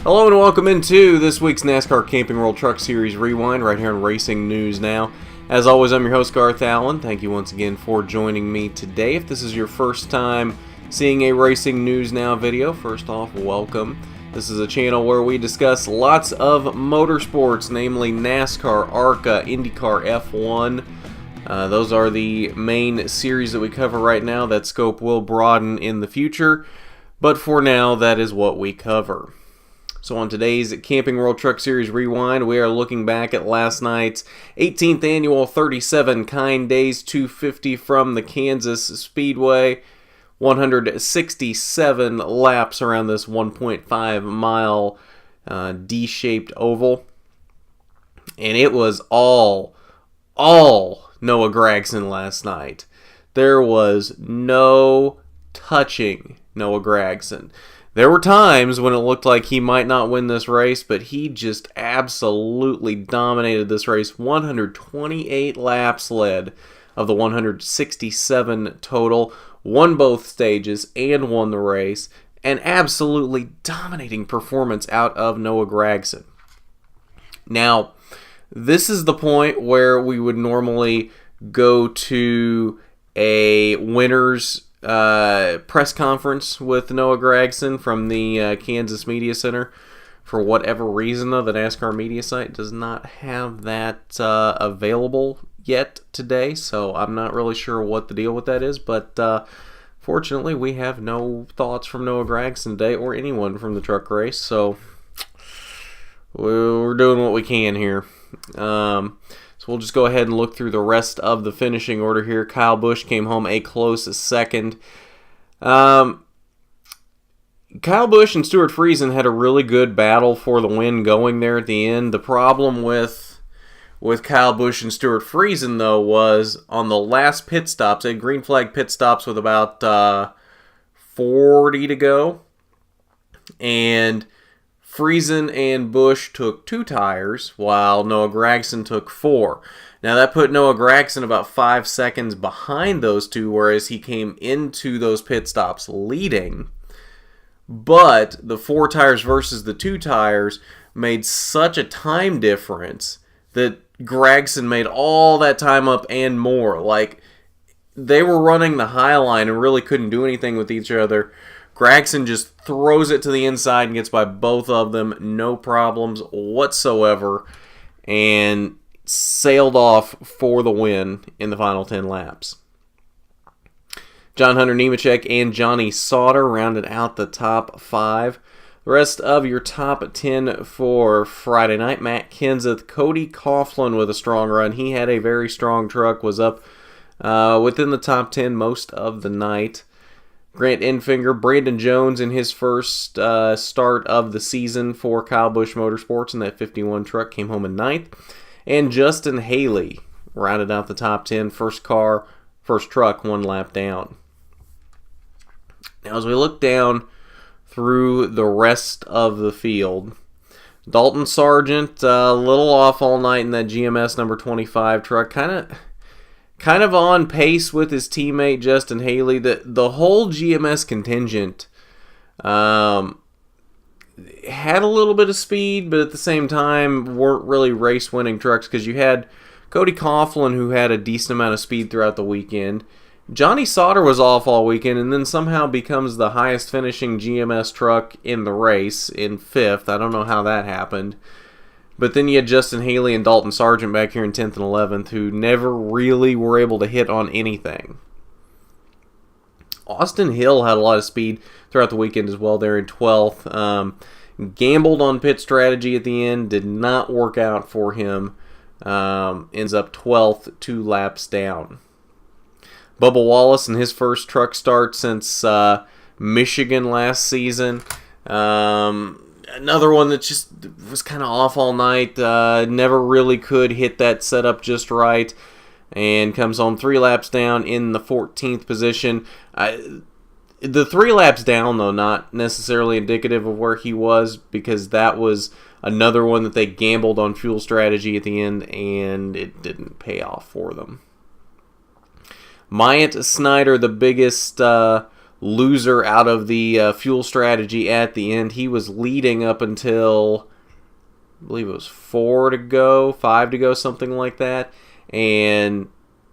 Hello and welcome into this week's NASCAR Camping World Truck Series Rewind right here on Racing News Now. As always, I'm your host Garth Allen. Thank you once again for joining me today. If this is your first time seeing a Racing News Now video, first off, welcome. This is a channel where we discuss lots of motorsports, namely NASCAR, ARCA, IndyCar, F1. Those are the main series that we cover right now. That scope will broaden in the future, but for now, that is what we cover. So on today's Camping World Truck Series Rewind, we are looking back at last night's 18th annual 37 Kind Days 250 from the Kansas Speedway. 167 laps around this 1.5 mile D-shaped oval. And it was all Noah Gragson last night. There was no touching Noah Gragson. There were times when it looked like he might not win this race, but he just absolutely dominated this race. 128 laps led of the 167 total, won both stages and won the race. An absolutely dominating performance out of Noah Gragson. Now, this is the point where we would normally go to a winner's press conference with Noah Gragson from the Kansas Media Center. For whatever reason, though, the NASCAR media site does not have that available yet today, so I'm not really sure what the deal with that is, but fortunately we have no thoughts from Noah Gragson today or anyone from the truck race, so we're doing what we can here. So we'll just go ahead and look through the rest of the finishing order here. Kyle Busch came home a close second. Kyle Busch and Stewart Friesen had a really good battle for the win going there at the end. The problem with Kyle Busch and Stewart Friesen, though, was on the last pit stops. They had green flag pit stops with about 40 to go. And Friesen and Busch took 2 tires, while Noah Gragson took 4. Now, that put Noah Gragson about 5 seconds behind those two, whereas he came into those pit stops leading. But the 4 tires versus the 2 tires made such a time difference that Gragson made all that time up and more. Like, they were running the high line and really couldn't do anything with each other. Gragson just throws it to the inside and gets by both of them, no problems whatsoever, and sailed off for the win in the final 10 laps. John Hunter Nemechek and Johnny Sauter rounded out the top 5. The rest of your top 10 for Friday night: Matt Kenseth, Cody Coughlin with a strong run. He had a very strong truck, was up within the top 10 most of the night. Grant Enfinger, Brandon Jones in his first start of the season for Kyle Busch Motorsports in that 51 truck came home in 9th. And Justin Haley rounded out the top 10. First truck, 1 lap down. Now as we look down through the rest of the field, Dalton Sargent, a little off all night in that GMS number 25 truck. Kind of on pace with his teammate Justin Haley. The whole GMS contingent had a little bit of speed, but at the same time weren't really race-winning trucks, because you had Cody Coughlin, who had a decent amount of speed throughout the weekend. Johnny Sauter was off all weekend and then somehow becomes the highest finishing GMS truck in the race in 5th. I don't know how that happened. But then you had Justin Haley and Dalton Sargent back here in 10th and 11th, who never really were able to hit on anything. Austin Hill had a lot of speed throughout the weekend as well there in 12th. Gambled on pit strategy at the end, did not work out for him. Ends up 12th, 2 laps down. Bubba Wallace in his first truck start since Michigan last season. Another one that just was kind of off all night. Never really could hit that setup just right. And comes home 3 laps down in the 14th position. The 3 laps down, though, not necessarily indicative of where he was, because that was another one that they gambled on fuel strategy at the end, and it didn't pay off for them. Myatt Snyder, the biggest loser out of the fuel strategy at the end. He was leading up until, I believe it was 5 to go, something like that, and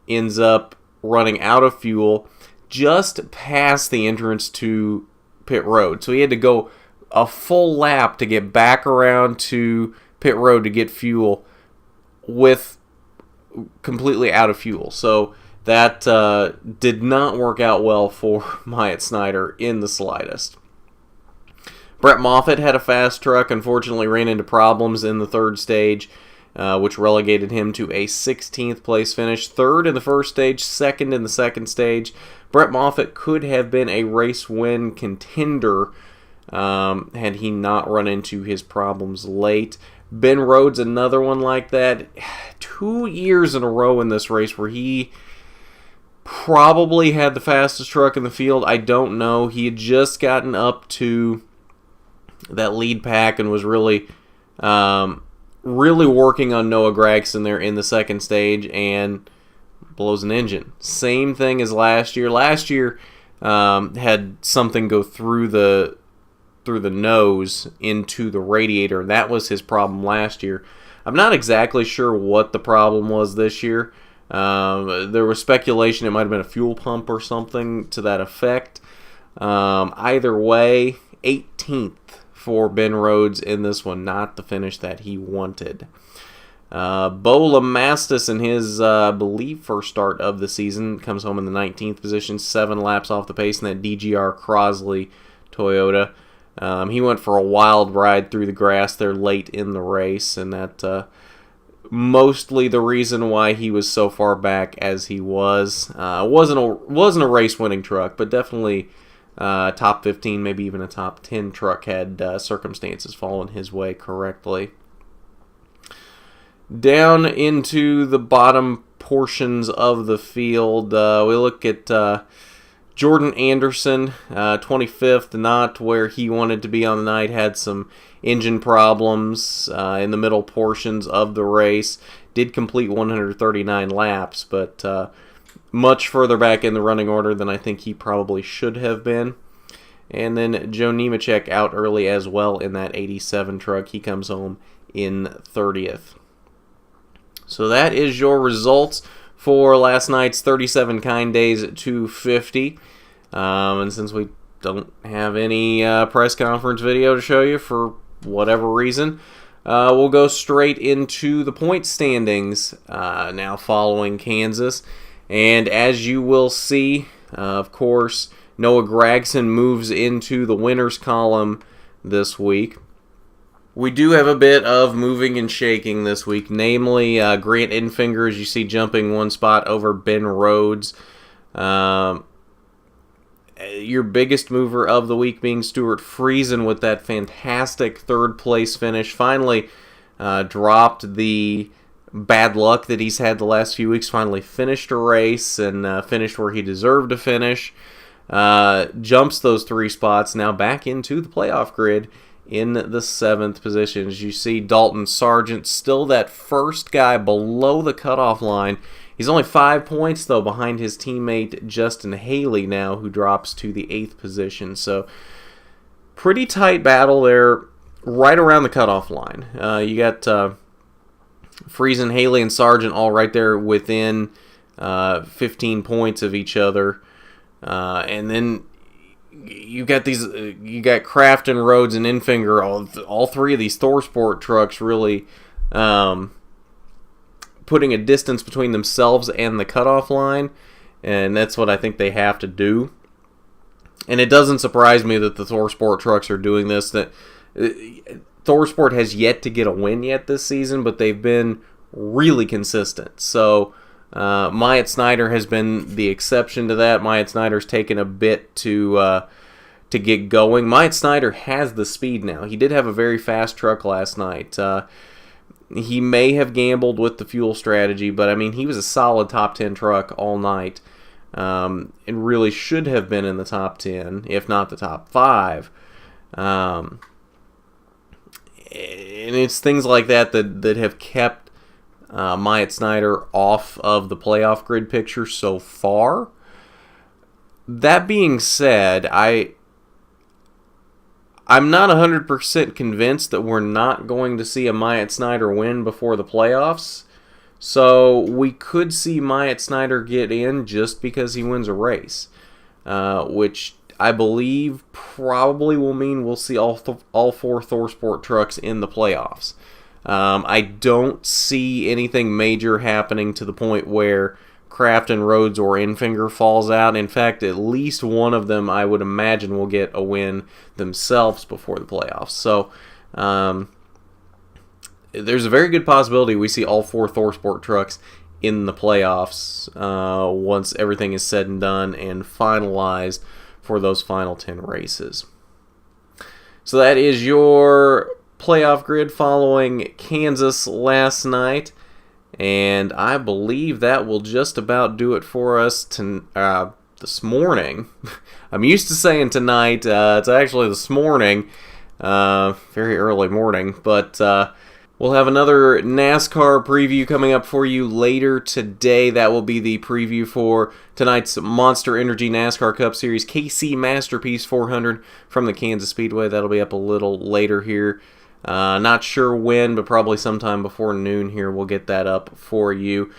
ends up running out of fuel just past the entrance to pit road. So he had to go a full lap to get back around to pit road to get fuel with completely out of fuel. So that did not work out well for Myatt Snider in the slightest. Brett Moffitt had a fast truck, unfortunately ran into problems in the third stage, which relegated him to a 16th place finish. Third in the first stage, second in the second stage. Brett Moffitt could have been a race win contender had he not run into his problems late. Ben Rhodes, another one like that. 2 years in a row in this race where he probably had the fastest truck in the field. I don't know. He had just gotten up to that lead pack and was really working on Noah Gragson there in the second stage and blows an engine. Same thing as last year. Last year had something go through the nose into the radiator, and that was his problem last year. I'm not exactly sure what the problem was this year. There was speculation it might have been a fuel pump or something to that effect. Either way, 18th for Ben Rhodes in this one, not the finish that he wanted. Bo Lamastus in his, I believe, first start of the season comes home in the 19th position, 7 laps off the pace in that DGR Crosley Toyota. He went for a wild ride through the grass there late in the race, and that mostly the reason why he was so far back as he was. Wasn't a race-winning truck, but definitely top 15, maybe even a top 10 truck had circumstances fallen his way correctly. Down into the bottom portions of the field, we look at Jordan Anderson, 25th, not where he wanted to be on the night, had some engine problems in the middle portions of the race. Did complete 139 laps, but much further back in the running order than I think he probably should have been. And then Joe Nemechek out early as well in that 87 truck. He comes home in 30th. So that is your results for last night's 37 Kind Days 250. And since we don't have any press conference video to show you for whatever reason, we'll go straight into the point standings now following Kansas. And as you will see, of course, Noah Gragson moves into the winners column this week. We do have a bit of moving and shaking this week, namely Grant Enfinger, as you see, jumping one spot over Ben Rhodes. Your biggest mover of the week being Stuart Friesen with that fantastic third place finish. Finally dropped the bad luck that he's had the last few weeks. Finally finished a race and finished where he deserved to finish. Jumps those 3 spots, now back into the playoff grid in the 7th position. As you see, Dalton Sargent still that first guy below the cutoff line. He's only 5 points, though, behind his teammate Justin Haley now, who drops to the 8th position. So, pretty tight battle there right around the cutoff line. You got Friesen, Haley, and Sargent all right there within 15 points of each other. And then you got Kraft and Rhodes and Enfinger, all 3 of these ThorSport trucks really putting a distance between themselves and the cutoff line, and that's what I think they have to do. And it doesn't surprise me that the ThorSport trucks are doing this. That ThorSport has yet to get a win yet this season, but they've been really consistent. So Myatt Snider has been the exception to that. Myatt Snider's taken a bit to get going. Myatt Snider has the speed now. He did have a very fast truck last night. He may have gambled with the fuel strategy, but I mean, he was a solid top 10 truck all night, and really should have been in the top 10, if not the top 5. And it's things like that have kept Myatt Snider off of the playoff grid picture so far. That being said, I'm not 100% convinced that we're not going to see a Myatt Snider win before the playoffs. So we could see Myatt Snider get in just because he wins a race, which I believe probably will mean we'll see all four ThorSport trucks in the playoffs. I don't see anything major happening to the point where Kraft and Rhodes or Infinger falls out. In fact, at least one of them, I would imagine, will get a win themselves before the playoffs. So there's a very good possibility we see all four ThorSport trucks in the playoffs once everything is said and done and finalized for those final 10 races. So that is your playoff grid following Kansas last night. And I believe that will just about do it for us this morning. I'm used to saying tonight. It's actually this morning. Very early morning. But we'll have another NASCAR preview coming up for you later today. That will be the preview for tonight's Monster Energy NASCAR Cup Series KC Masterpiece 400 from the Kansas Speedway. That'll be up a little later here. Not sure when, but probably sometime before noon here we'll get that up for you.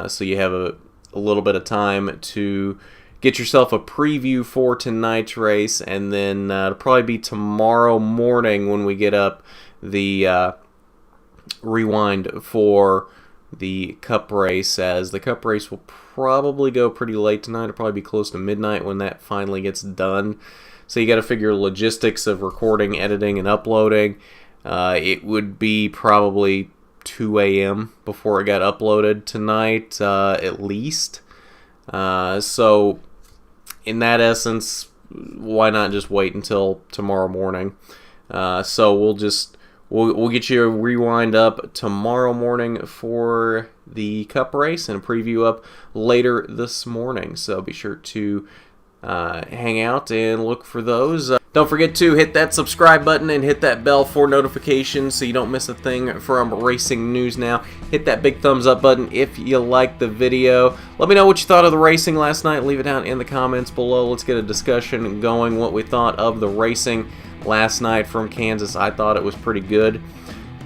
So you have a little bit of time to get yourself a preview for tonight's race, and then it'll probably be tomorrow morning when we get up the rewind for the Cup race, as the Cup race will probably go pretty late tonight. It'll probably be close to midnight when that finally gets done. So you got to figure logistics of recording, editing, and uploading. It would be probably 2 a.m. before it got uploaded tonight, at least. So, in that essence, why not just wait until tomorrow morning? So we'll get you a rewind up tomorrow morning for the Cup race and a preview up later this morning. So be sure to hang out and look for those. Don't forget to hit that subscribe button and hit that bell for notifications so you don't miss a thing from Racing News Now. Hit that big thumbs up button if you liked the video. Let me know what you thought of the racing last night. Leave it down in the comments below. Let's get a discussion going, what we thought of the racing last night from Kansas. I thought it was pretty good.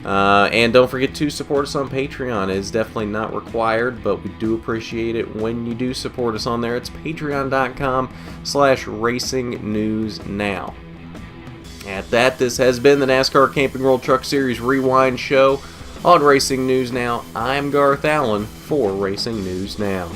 And don't forget to support us on Patreon. It is definitely not required, but we do appreciate it when you do support us on there. It's patreon.com/racingnewsnow. At that, this has been the NASCAR Camping World Truck Series Rewind Show on Racing News Now. I'm Garth Allen for Racing News Now.